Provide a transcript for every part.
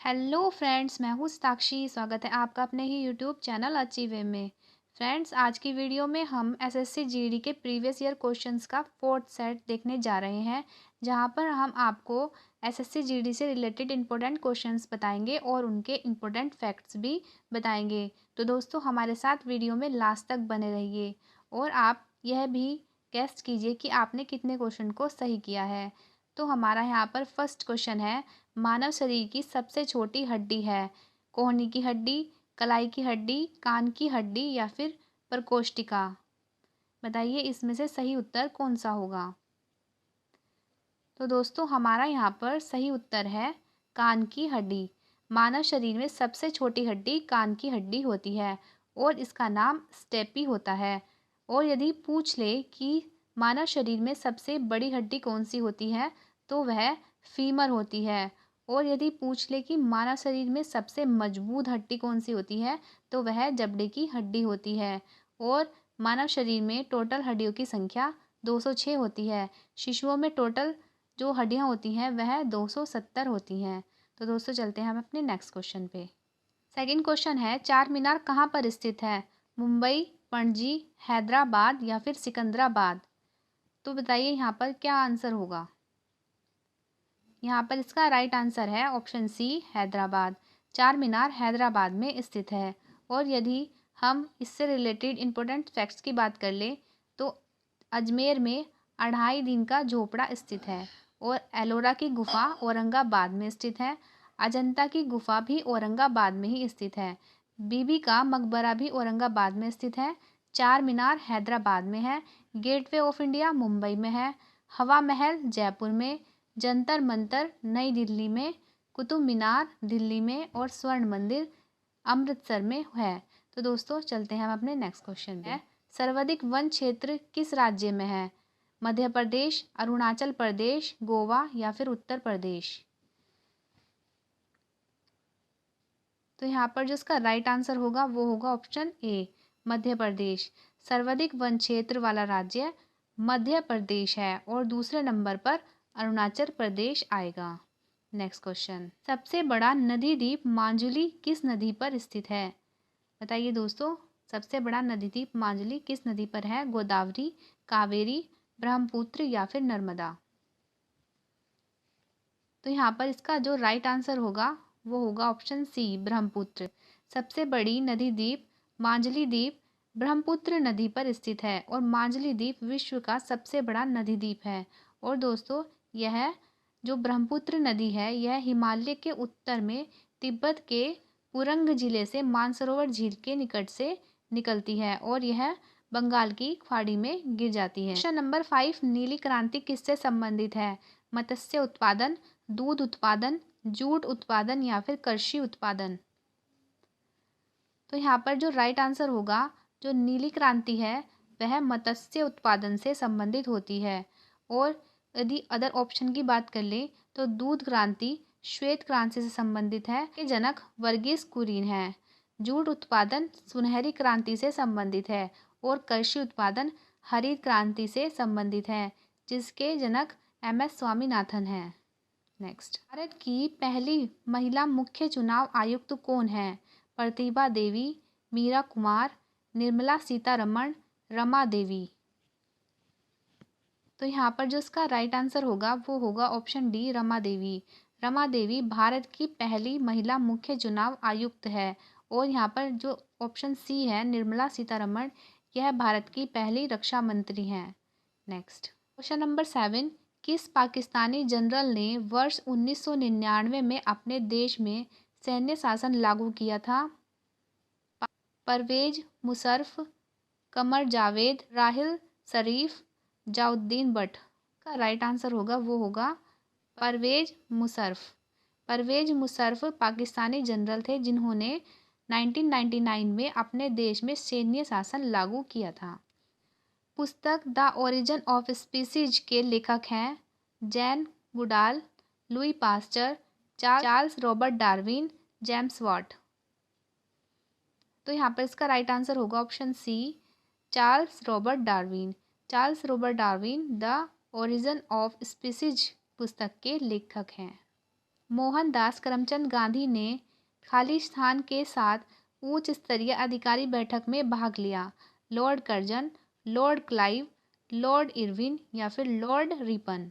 Hello friends, मैं हूँ साक्षी। स्वागत है आपका अपने ही यूट्यूब चैनल अचीव वे में। फ्रेंड्स, आज की वीडियो में हम एसएससी जीडी के प्रीवियस ईयर क्वेश्चंस का फोर्थ सेट देखने जा रहे हैं, जहां पर हम आपको एसएससी जीडी से रिलेटेड इंपॉर्टेंट क्वेश्चंस बताएंगे और उनके इम्पोर्टेंट फैक्ट्स भी बताएंगे। तो दोस्तों, हमारे साथ वीडियो में लास्ट तक बने रहिए और आप यह भी गेस कीजिए कि आपने कितने क्वेश्चन को सही किया है। तो हमारा यहाँ पर फर्स्ट क्वेश्चन है, मानव शरीर की सबसे छोटी हड्डी है? कोहनी की हड्डी, कलाई की हड्डी, कान की हड्डी या फिर प्रकोष्ठिका? बताइए इसमें से सही उत्तर कौन सा होगा। तो दोस्तों, हमारा यहाँ पर सही उत्तर है कान की हड्डी। मानव शरीर में सबसे छोटी हड्डी कान की हड्डी होती है और इसका नाम स्टेपी होता है। और यदि पूछ ले कि मानव शरीर में सबसे बड़ी हड्डी कौन सी होती है, तो वह फीमर होती है। और यदि पूछ ले कि मानव शरीर में सबसे मजबूत हड्डी कौन सी होती है, तो वह जबड़े की हड्डी होती है। और मानव शरीर में टोटल हड्डियों की संख्या 206 होती है। शिशुओं में टोटल जो हड्डियां होती हैं वह 270 होती हैं। तो दोस्तों, चलते हैं हम अपने नेक्स्ट क्वेश्चन पे। सेकंड क्वेश्चन है, चार मीनार कहाँ पर स्थित है? मुंबई, पणजी, हैदराबाद या फिर सिकंदराबाद? तो बताइए यहाँ पर क्या आंसर होगा। यहाँ पर इसका राइट आंसर है ऑप्शन सी, हैदराबाद। चार मीनार हैदराबाद में स्थित है। और यदि हम इससे रिलेटेड इंपॉर्टेंट फैक्ट्स की बात कर ले, तो अजमेर में 2.5 दिन का झोपड़ा स्थित है। और एलोरा की गुफा औरंगाबाद में स्थित है। अजंता की गुफा भी औरंगाबाद में ही स्थित है। बीबी का मकबरा भी औरंगाबाद में स्थित है। चार मीनार हैदराबाद में है। गेटवे ऑफ इंडिया मुंबई में है। हवा महल जयपुर में। जंतर मंतर नई दिल्ली में। कुतुब मीनार दिल्ली में और स्वर्ण मंदिर अमृतसर में है। तो दोस्तों, चलते हैं हम अपने नेक्स्ट क्वेश्चन पे। सर्वाधिक वन क्षेत्र किस राज्य में है? मध्य प्रदेश, अरुणाचल प्रदेश, गोवा या फिर उत्तर प्रदेश? तो यहाँ पर जो इसका राइट आंसर होगा वो होगा ऑप्शन ए, मध्य प्रदेश। सर्वाधिक वन क्षेत्र वाला राज्य मध्य प्रदेश है और दूसरे नंबर पर अरुणाचल प्रदेश आएगा। नेक्स्ट क्वेश्चन, सबसे बड़ा नदी द्वीप माजुली किस नदी पर स्थित है? बताइए दोस्तों, सबसे बड़ा नदी द्वीप माजुली किस नदी पर है? गोदावरी, कावेरी, ब्रह्मपुत्र या फिर नर्मदा? तो यहाँ पर इसका जो राइट आंसर होगा वो होगा ऑप्शन सी, ब्रह्मपुत्र। सबसे बड़ी नदी द्वीप माजुली द्वीप ब्रह्मपुत्र नदी पर स्थित है और माजुली द्वीप विश्व का सबसे बड़ा नदी द्वीप है। और दोस्तों, यह जो ब्रह्मपुत्र नदी है यह हिमालय के उत्तर में तिब्बत के पुरंग जिले से मानसरोवर झील के निकट से निकलती है और यह बंगाल की खाड़ी में गिर जाती है। क्वेश्चन नंबर 5, नीली क्रांति किससे संबंधित है? मत्स्य उत्पादन, दूध उत्पादन, जूट उत्पादन या फिर कृषि उत्पादन? तो यहाँ पर जो राइट आंसर होगा, जो नीली क्रांति है वह मत्स्य उत्पादन से संबंधित होती है। और यदि अदर ऑप्शन की बात कर ले तो दूध क्रांति श्वेत क्रांति से संबंधित है, के जनक वर्गीस कुरियन है। जूट उत्पादन सुनहरी क्रांति से संबंधित है और कृषि उत्पादन हरित क्रांति से संबंधित है, जिसके जनक एम.एस. स्वामीनाथन है। नेक्स्ट, भारत की पहली महिला मुख्य चुनाव आयुक्त कौन है? प्रतिभा देवी, मीरा कुमार, निर्मला सीतारमण, रमा देवी? तो यहाँ पर जो इसका राइट आंसर होगा वो होगा ऑप्शन डी, रमा देवी। रमा देवी भारत की पहली महिला मुख्य चुनाव आयुक्त है। और यहाँ पर जो ऑप्शन सी है, निर्मला सीतारमण, यह भारत की पहली रक्षा मंत्री हैं। नेक्स्ट, क्वेश्चन नंबर 7, किस पाकिस्तानी जनरल ने वर्ष 1999 में अपने देश में सैन्य शासन लागू किया था? परवेज मुशर्रफ, कमर जावेद, राहिल शरीफ, जाउद्दीन भट्ट? का राइट आंसर होगा वो होगा परवेज मुशर्रफ। परवेज मुशर्रफ पाकिस्तानी जनरल थे जिन्होंने 1999 में अपने देश में सैन्य शासन लागू किया था। पुस्तक द ओरिजिन ऑफ स्पीसीज के लेखक हैं Jane Goodall, Louis Pasteur, Charles Robert Darwin, James Watt? तो यहाँ पर इसका राइट आंसर होगा option C, Charles Robert Darwin. Charles Robert Darwin the origin of species पुस्तक के लेखक हैं। मोहनदास करमचंद गांधी ने खालिस्तान के साथ उच्च स्तरीय अधिकारी बैठक में भाग लिया? Lord Curzon, Lord Clive, Lord Irwin या फिर लॉर्ड रिपन?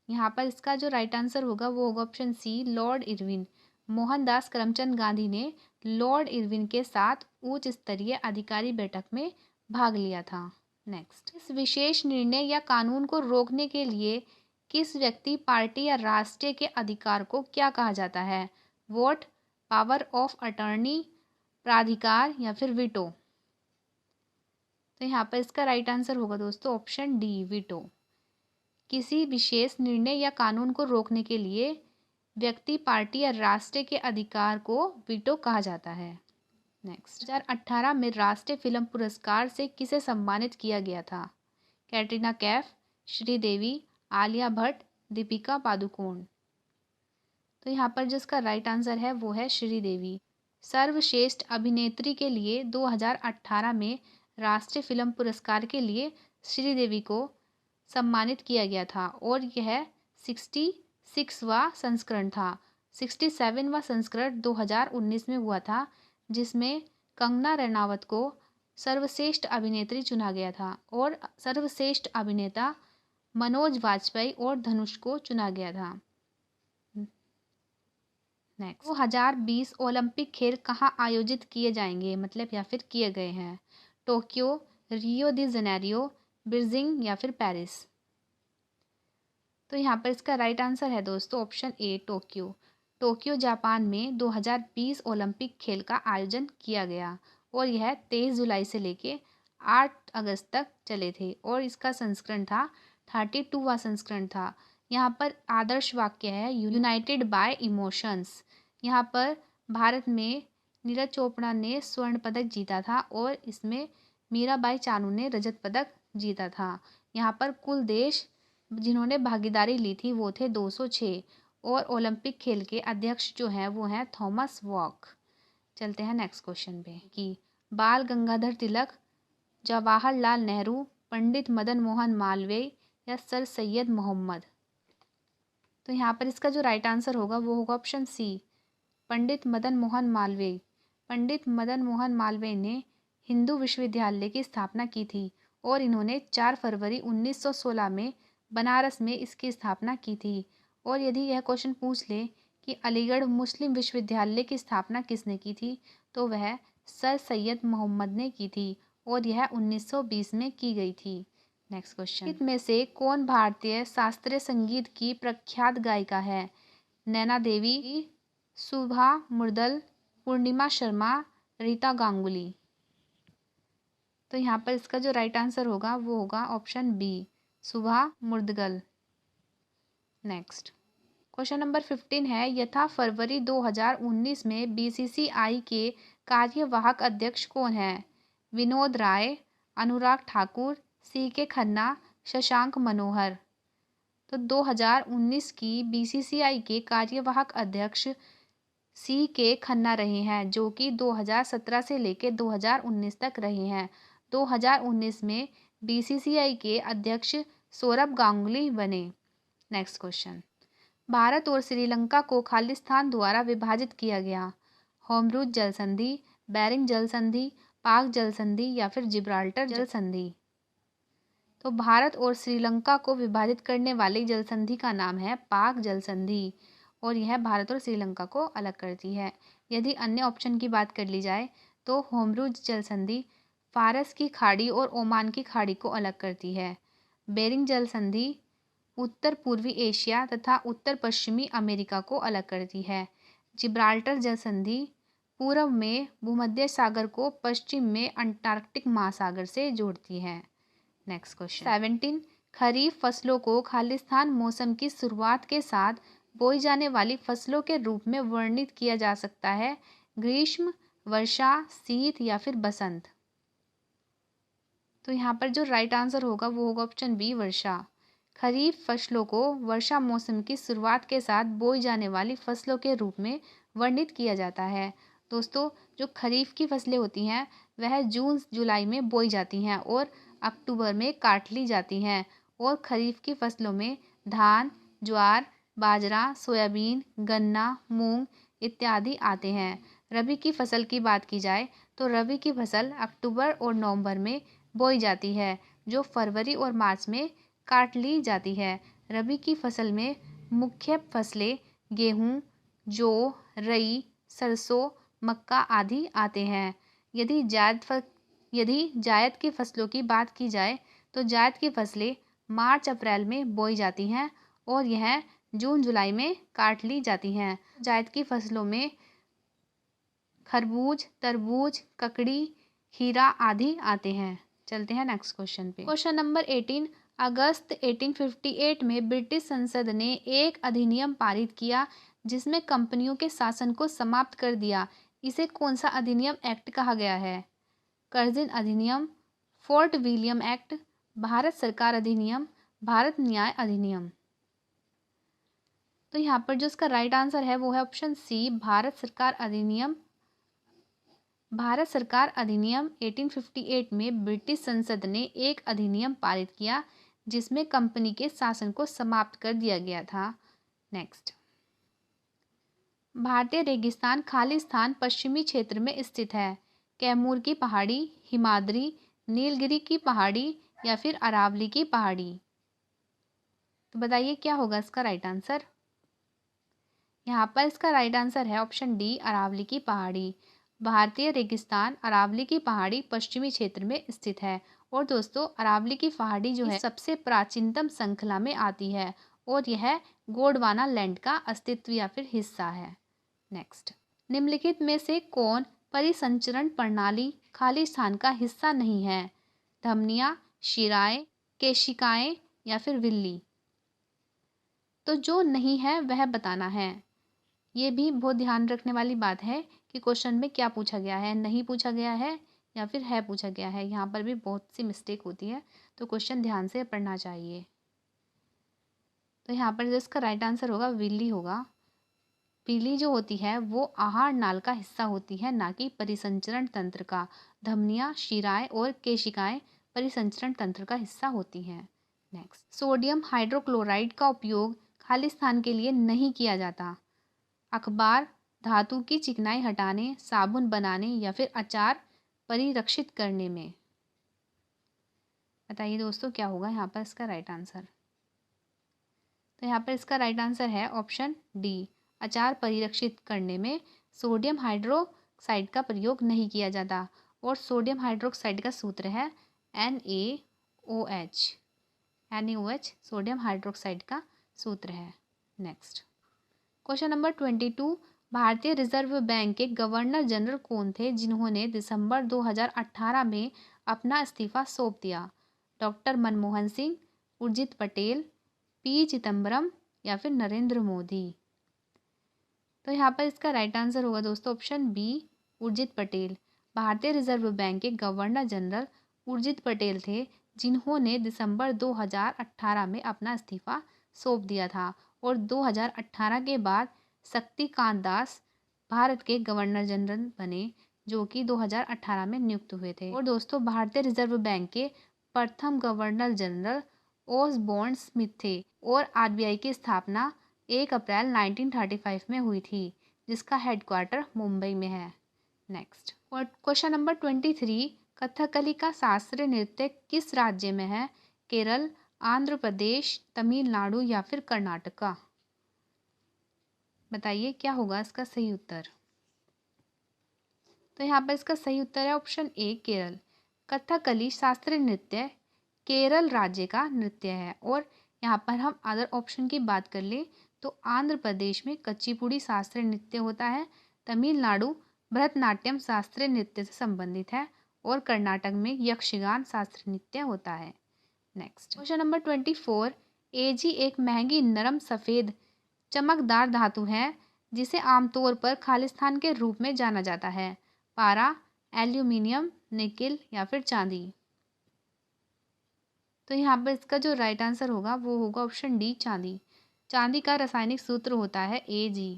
यहाँ पर इसका जो राइट आंसर होगा वो होगा option C, Lord Irwin. Mohandas Karamchand Gandhi ने लॉर्ड इरविन के साथ उच्च स्तरीय अधिकारी बैठक में भाग लिया था। नेक्स्ट, इस विशेष निर्णय या कानून को रोकने के लिए किस व्यक्ति, पार्टी या राष्ट्र के अधिकार को क्या कहा जाता है? वोट, पावर ऑफ अटॉर्नी, प्राधिकार या फिर वीटो? तो यहाँ पर इसका राइट आंसर होगा दोस्तों ऑप्शन डी, वीटो। किसी विशेष निर्णय या कानून को रोकने के लिए व्यक्ति, पार्टी या राष्ट्र के अधिकार को वीटो कहा जाता है। नेक्स्ट, 2018 में राष्ट्रीय फिल्म पुरस्कार से किसे सम्मानित किया गया था? कैटरीना कैफ, श्रीदेवी, आलिया भट्ट, दीपिका पादुकोण? तो यहाँ पर जिसका राइट आंसर है वो है श्रीदेवी। सर्वश्रेष्ठ अभिनेत्री के लिए 2018 में राष्ट्रीय फिल्म पुरस्कार के लिए श्रीदेवी को सम्मानित किया गया था और यह 66वां संस्करण था। 67वां संस्करण 2019 में हुआ था, जिसमें कंगना रनावत को सर्वश्रेष्ठ अभिनेत्री चुना गया था और सर्वश्रेष्ठ अभिनेता मनोज वाजपेयी और धनुष को चुना गया था। नेक्स्ट, 2020 ओलंपिक खेल कहाँ आयोजित किए जाएंगे, मतलब या फिर किए गए हैं? टोक्यो, रियो दी जेनेरियो, बीजिंग या फिर पेरिस? तो यहाँ पर इसका राइट आंसर है दोस्तों option A, Tokyo. Tokyo Japan में 2020 ओलंपिक खेल का आयोजन किया गया और यह 23 जुलाई से लेके 8 अगस्त तक चले थे और इसका संस्करण था 32वां संस्करण था। यहाँ पर आदर्श वाक्य है यूनाइटेड बाय इमोशंस। यहाँ पर भारत में नीरज चोपड़ा ने स्वर्ण पदक जीता था और इसमें मीराबाई चानू ने रजत पदक जीता था। यहाँ पर कुल देश जिन्होंने भागीदारी ली थी वो थे 206 और ओलंपिक खेल के अध्यक्ष जो हैं वो हैं थॉमस वॉक। चलते हैं नेक्स्ट क्वेश्चन पे कि बाल गंगाधर तिलक, जवाहरलाल नेहरू, पंडित मदन मोहन मालवीय या सर सैयद मोहम्मद? तो यहाँ पर इसका जो राइट आंसर होगा वो होगा ऑप्शन सी, पंडित मदन मोहन मालवीय। पंडित मदन मोहन मालवीय ने हिंदू विश्वविद्यालय की स्थापना की थी और इन्होंने 4 फरवरी 1916 में बनारस में इसकी स्थापना की थी। और यदि यह क्वेश्चन पूछ ले कि अलीगढ़ मुस्लिम विश्वविद्यालय की स्थापना किसने की थी, तो वह सर सैयद मोहम्मद ने की थी और यह 1920 में की गई थी। नेक्स्ट क्वेश्चन, में से कौन भारतीय शास्त्रीय संगीत की प्रख्यात गायिका है? नैना देवी, सुभा मुर्दल, पूर्णिमा शर्मा, रीता गांगुली? तो यहाँ पर इसका जो राइट आंसर होगा वो होगा ऑप्शन बी, सुभा मुर्दगल। नेक्स्ट, क्वेश्चन नंबर 15 है यथा फरवरी 2019 में बीसीसीआई के कार्यवाहक अध्यक्ष कौन है? विनोद राय, अनुराग ठाकुर, सीके खन्ना, शशांक मनोहर? तो 2019 की बीसीसीआई के कार्यवाहक अध्यक्ष सीके खन्ना रहे हैं, जो कि 2017 से लेकर 2019 तक रहे हैं। 2019 में बीसीसीआई के अध्यक्ष सौरभ गांगुली बने। नेक्स्ट क्वेश्चन, भारत और श्रीलंका को खालिस्तान द्वारा विभाजित किया गया? होमरूज जल संधि, बेरिंग जल संधि, पाक जल संधि या फिर जिब्राल्टर जल संधि? तो भारत और श्रीलंका को विभाजित करने वाली जल संधि का नाम है पाक जल संधि और यह भारत और श्रीलंका को अलग करती है। यदि अन्य ऑप्शन की बात कर ली जाए तो होमरूज जल संधि फारस की खाड़ी और ओमान की खाड़ी को अलग करती है। बेरिंग जल संधि उत्तर पूर्वी एशिया तथा उत्तर पश्चिमी अमेरिका को अलग करती है। जिब्राल्टर जल संधि पूर्व में भूमध्य सागर को पश्चिम में अंटार्कटिक महासागर से जोड़ती है। नेक्स्ट क्वेश्चन 17, खरीफ फसलों को खालिस्तान मौसम की शुरुआत के साथ बोई जाने वाली फसलों के रूप में वर्णित किया जा सकता है? ग्रीष्म, वर्षा, शीत या फिर बसंत? तो यहाँ पर जो राइट आंसर होगा वो होगा ऑप्शन बी, वर्षा। खरीफ फसलों को वर्षा मौसम की शुरुआत के साथ बोई जाने वाली फसलों के रूप में वर्णित किया जाता है। दोस्तों, जो खरीफ की फसलें होती हैं वह जून जुलाई में बोई जाती हैं और अक्टूबर में काट ली जाती हैं और खरीफ की फसलों में धान, ज्वार, बाजरा, सोयाबीन, गन्ना, मूंग इत्यादि आते हैं। रबी की फसल की बात की जाए तो रबी की फसल अक्टूबर और नवंबर में बोई जाती है, जो फरवरी और मार्च में काट ली जाती है। रबी की फसल में मुख्य फसलें गेहूँ, जौ, रई, सरसों, मक्का आदि आते हैं। यदि जायद की फसलों की बात की जाए तो जायद की फसलें मार्च अप्रैल में बोई जाती हैं और यह जून जुलाई में काट ली जाती हैं। जायद की फसलों में खरबूज, तरबूज, ककड़ी, खीरा आदि आते हैं। चलते हैं नेक्स्ट क्वेश्चन पे। Question number 18। अगस्त 1858 में ब्रिटिश संसद ने एक अधिनियम पारित किया जिसमें कंपनियों के शासन को समाप्त कर दिया। इसे कौन सा अधिनियम एक्ट कहा गया है? कर्जन अधिनियम, फोर्ट विलियम एक्ट, भारत सरकार अधिनियम, भारत न्याय अधिनियम। तो यहाँ पर जो इसका राइट आंसर है वो है ऑप्शन सी, भारत सरकार अधिनियम। भारत सरकार अधिनियम 1858 में ब्रिटिश संसद ने एक अधिनियम पारित किया जिसमें कंपनी के शासन को समाप्त कर दिया गया था। नेक्स्ट। भारतीय रेगिस्तान खालिस्तान पश्चिमी क्षेत्र में स्थित है। कैमूर की पहाड़ी, हिमाद्री, नीलगिरी की पहाड़ी या फिर अरावली की पहाड़ी। तो बताइए क्या होगा इसका राइट आंसर? यहाँ पर इसका राइट आंसर है ऑप्शन डी, अरावली की पहाड़ी। भारतीय रेगिस्तान अरावली की पहाड़ी पश्चिमी क्षेत्र में स्थित है। और दोस्तों अरावली की पहाड़ी जो है सबसे प्राचीनतम श्रृंखला में आती है और यह गोंडवाना लैंड का अस्तित्व या फिर हिस्सा है। नेक्स्ट। निम्नलिखित में से कौन परिसंचरण प्रणाली खालिस्तान का हिस्सा नहीं है? धमनियाँ, शिराएं, केशिकाएं या फिर विल्ली। तो जो नहीं है वह बताना है। ये भी बहुत ध्यान रखने वाली बात है कि क्वेश्चन में क्या पूछा गया है, नहीं पूछा गया है या फिर है पूछा गया है। यहाँ पर भी बहुत सी मिस्टेक होती है, तो क्वेश्चन ध्यान से पढ़ना चाहिए। तो यहाँ पर जो इसका राइट आंसर होगा विल्ली होगा। विल्ली जो होती है वो आहार नाल का हिस्सा होती है, ना कि परिसंचरण तंत्र का। धमनियाँ, शिराएं और केशिकाएं परिसंचरण तंत्र का हिस्सा होती हैं। नेक्स्ट। सोडियम हाइड्रोक्लोराइड का उपयोग खालिस्तान के लिए नहीं किया जाता। अखबार, धातु की चिकनाई हटाने, साबुन बनाने या फिर अचार परिरक्षित करने में। बताइए दोस्तों क्या होगा यहाँ पर इसका राइट आंसर? तो यहाँ पर इसका राइट आंसर है ऑप्शन डी, अचार परिरक्षित करने में सोडियम हाइड्रोक्साइड का प्रयोग नहीं किया जाता। और सोडियम हाइड्रोक्साइड का सूत्र है NaOH। NaOH सोडियम हाइड्रोक्साइड का सूत्र है। नेक्स्ट। Question number 22। भारतीय रिजर्व बैंक के गवर्नर जनरल कौन थे जिन्होंने दिसंबर 2018 में अपना इस्तीफा सौंप दिया? डॉक्टर मनमोहन सिंह, उर्जित पटेल, P चिदम्बरम या फिर नरेंद्र मोदी। तो यहाँ पर इसका राइट आंसर होगा दोस्तों ऑप्शन बी, उर्जित पटेल। भारतीय रिजर्व बैंक के गवर्नर जनरल उर्जित पटेल थे जिन्होंने दिसंबर 2018 में अपना इस्तीफा सौंप दिया था। और 2018 के बाद शक्तिकांत दास भारत के गवर्नर जनरल बने, जो कि 2018 में नियुक्त हुए थे। और दोस्तों भारतीय रिजर्व बैंक के प्रथम गवर्नर जनरल ओसबोर्न स्मिथ थे और RBI की स्थापना 1 अप्रैल 1935 में हुई थी, जिसका हेडक्वार्टर मुंबई में है। नेक्स्ट। Question number 23। कथकली का शास्त्रीय नृत्य किस राज्य में है? केरल, आंध्र प्रदेश, तमिलनाडु या फिर कर्नाटका। बताइए क्या होगा इसका सही उत्तर? तो यहाँ पर इसका सही उत्तर है ऑप्शन ए, केरल। कथकली शास्त्रीय नृत्य केरल राज्य का नृत्य है। और यहाँ पर हम अदर ऑप्शन की बात कर ले तो आंध्र प्रदेश में कुचिपुड़ी शास्त्रीय नृत्य होता है, तमिलनाडु भरतनाट्यम शास्त्रीय नृत्य से संबंधित है और कर्नाटक में यक्षगान शास्त्रीय नृत्य होता है। नेक्स्ट। Question number 24। Ag एक महंगी नरम सफ़ेद चमकदार धातु है जिसे आमतौर पर खालिस्तान के रूप में जाना जाता है। पारा, एल्यूमिनियम, निकिल या फिर चांदी। तो यहाँ पर इसका जो राइट आंसर होगा वो होगा ऑप्शन डी, चांदी। चांदी का रासायनिक सूत्र होता है Ag।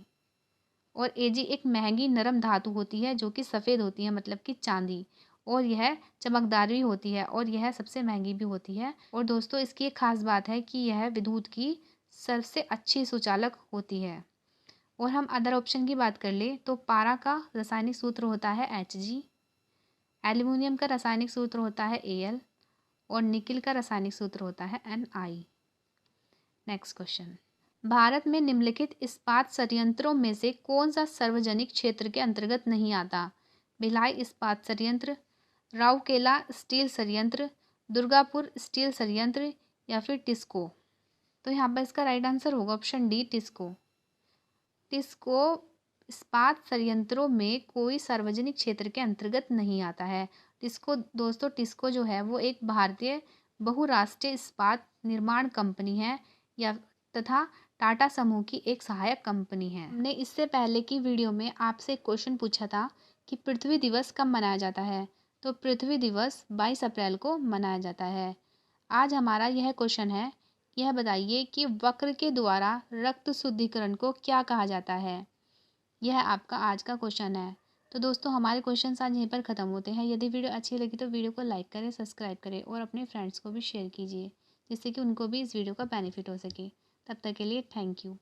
और Ag एक महंगी नरम धातु होती है जो कि सफ़ेद होती है, मतलब कि चांदी, और यह चमकदार भी होती है और यह सबसे महंगी भी होती है। और दोस्तों इसकी एक खास बात है कि यह विद्युत की सबसे अच्छी सुचालक होती है। और हम अदर ऑप्शन की बात कर ले तो पारा का रासायनिक सूत्र होता है Hg, एल्यूमिनियम का रासायनिक सूत्र होता है Al और निकिल का रासायनिक सूत्र होता है Ni। नेक्स्ट क्वेश्चन, भारत में निम्नलिखित इस्पात संयंत्रों में से कौन सा सार्वजनिक क्षेत्र के अंतर्गत नहीं आता? भिलाई इस्पात संयंत्र, राउरकेला स्टील संयंत्र, दुर्गापुर स्टील संयंत्र या फिर टिस्को। तो यहाँ पर इसका राइट आंसर होगा ऑप्शन डी, टिस्को। टिस्को इस्पात संयंत्रों में कोई सार्वजनिक क्षेत्र के अंतर्गत नहीं आता है। टिस्को जो है वो एक भारतीय बहुराष्ट्रीय इस्पात निर्माण कंपनी है या तथा टाटा समूह की एक सहायक कंपनी है। हमने इससे पहले की वीडियो में आपसे क्वेश्चन पूछा था कि पृथ्वी दिवस कब मनाया जाता है, तो पृथ्वी दिवस 22 अप्रैल को मनाया जाता है। आज हमारा यह क्वेश्चन है, यह बताइए कि वक्र के द्वारा रक्त शुद्धिकरण को क्या कहा जाता है। यह आपका आज का क्वेश्चन है। तो दोस्तों हमारे क्वेश्चन आज यहीं पर ख़त्म होते हैं। यदि वीडियो अच्छी लगी तो वीडियो को लाइक करें, सब्सक्राइब करें और अपने फ्रेंड्स को भी शेयर कीजिए, जिससे कि उनको भी इस वीडियो का बेनिफिट हो सके। तब तक के लिए थैंक यू।